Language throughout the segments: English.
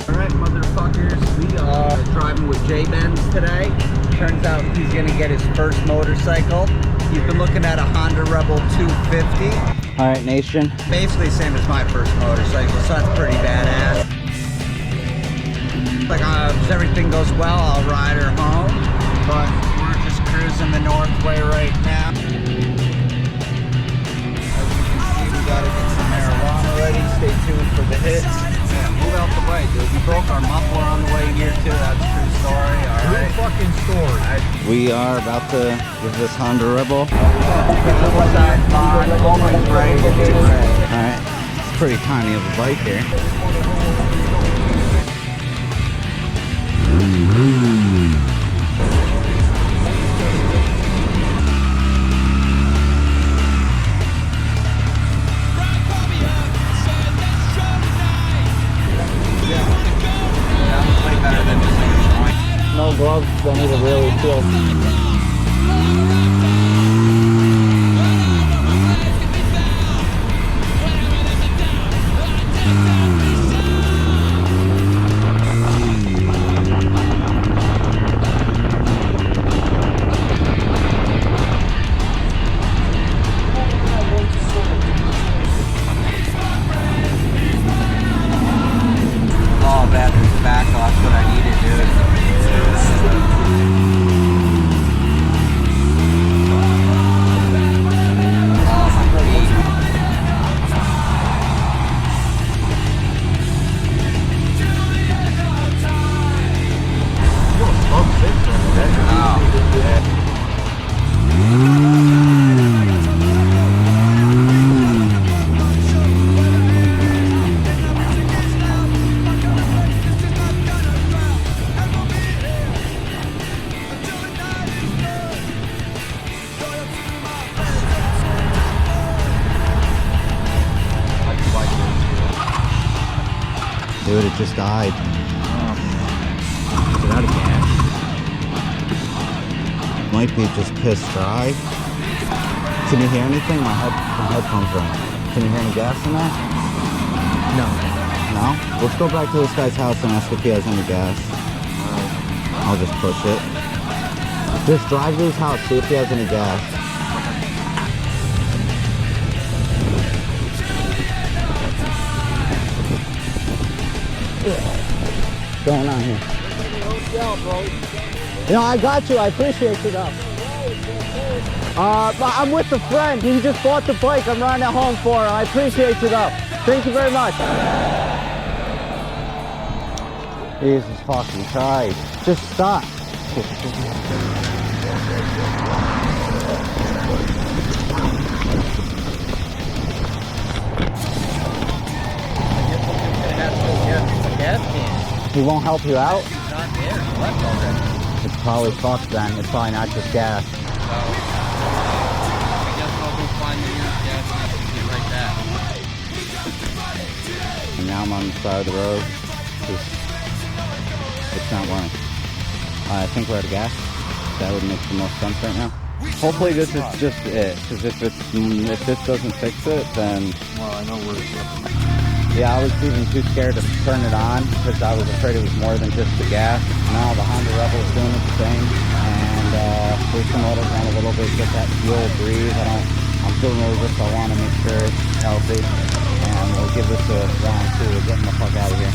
Alright, motherfuckers, we are driving with Jaybenz today. Turns out he's gonna get his first motorcycle. He's been looking at a Honda Rebel 250. Alright, nation. Basically the same as my first motorcycle, so that's pretty badass. Like, if everything goes well, I'll ride her home. But we're just cruising the Northway right now. As you can see, we gotta get some marijuana ready. Stay tuned for the hits. Yeah, move out the way, dude. We broke our muffler on the way here too. That's a true story. Alright. True fucking story. We are about to give this Honda Rebel. Alright. It's pretty tiny of a bike here. No gloves, don't need to really feel. Oh, bad, there's the back off, what I needed, dude. Dude, it just died. Get out of gas. Might be just pissed dry. Can you hear anything? My headphones are on. Can you hear any gas in there? No. No? Let's go back to this guy's house and ask if he has any gas. I'll just push it. Just drive to his house, see if he has any gas. What's going on here? No, I got you. I appreciate you though. I'm with a friend. He just bought the bike. I'm riding it home for him. I appreciate you though. Thank you very much. Jesus fucking Christ. Just stop. He won't help you out? He's not there. He left already. It's probably fucked then. It's probably not just gas. So, I guess I'll go find the nearest gas station and get right back. And now I'm on the side of the road. It's not running. I think we're out of gas. That would make the most sense right now. Hopefully this is just it. Because if this doesn't fix it, then... Well, I know where it's at. Yeah, I was even too scared to turn it on because I was afraid it was more than just the gas. Now the Honda Rebel is doing the same, and boost the motor down a little bit, get that fuel breathe. I'm still nervous. I want to make sure it's healthy, and we'll give this a round two. We're getting the fuck out of here.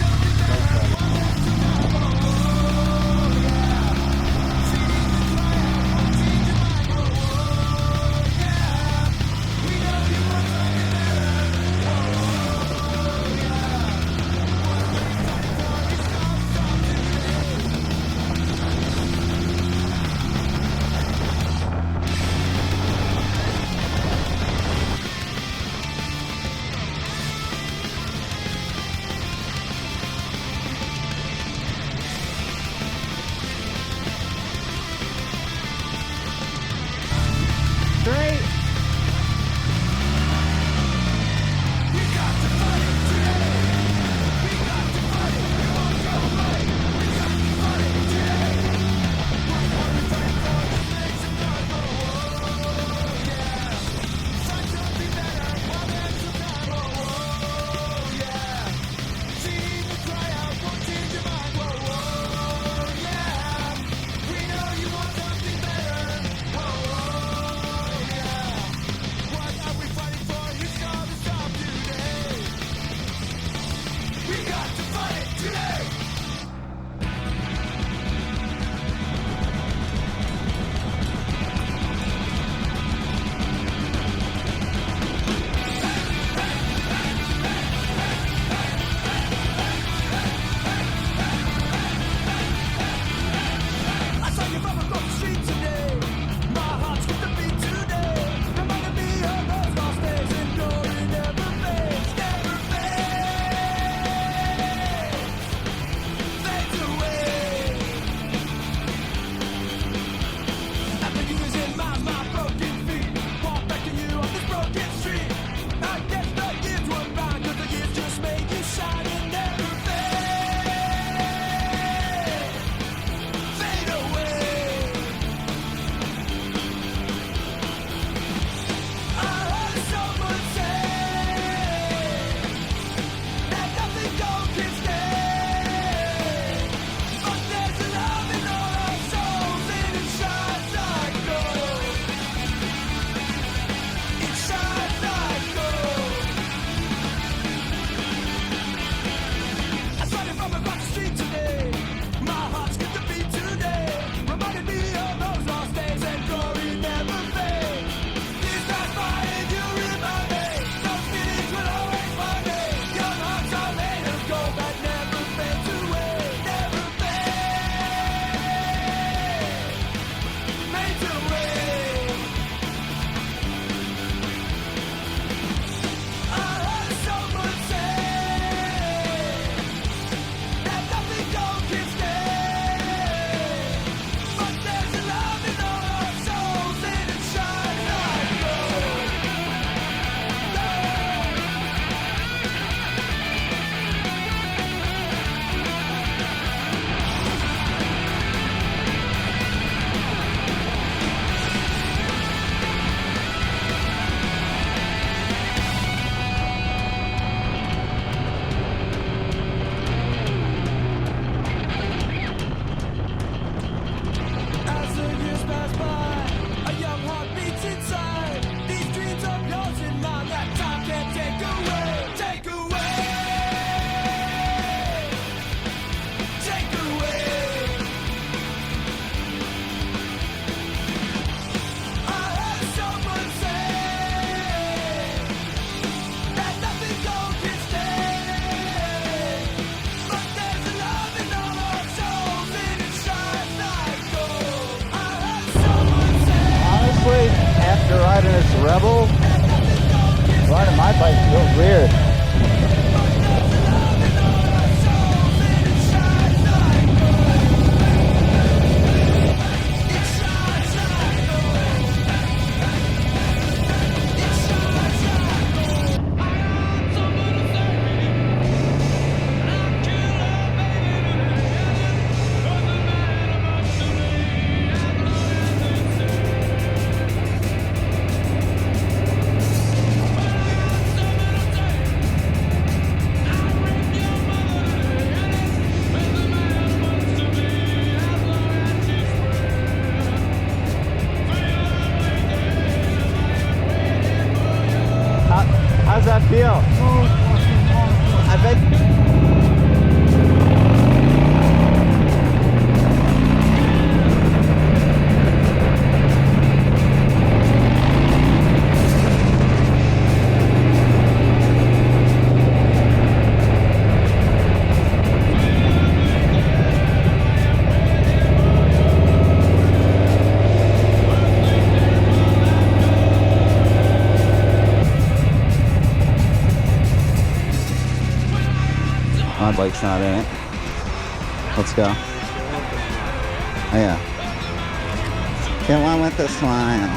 After riding this Rebel, riding my bike feels weird. How's that feel? I bet. My bike's not in it. Let's go. Oh yeah. Get one with the smile.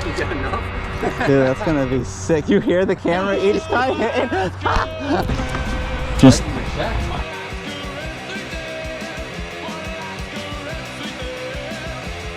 You got enough? Dude, that's gonna be sick. You hear the camera each time hitting? Just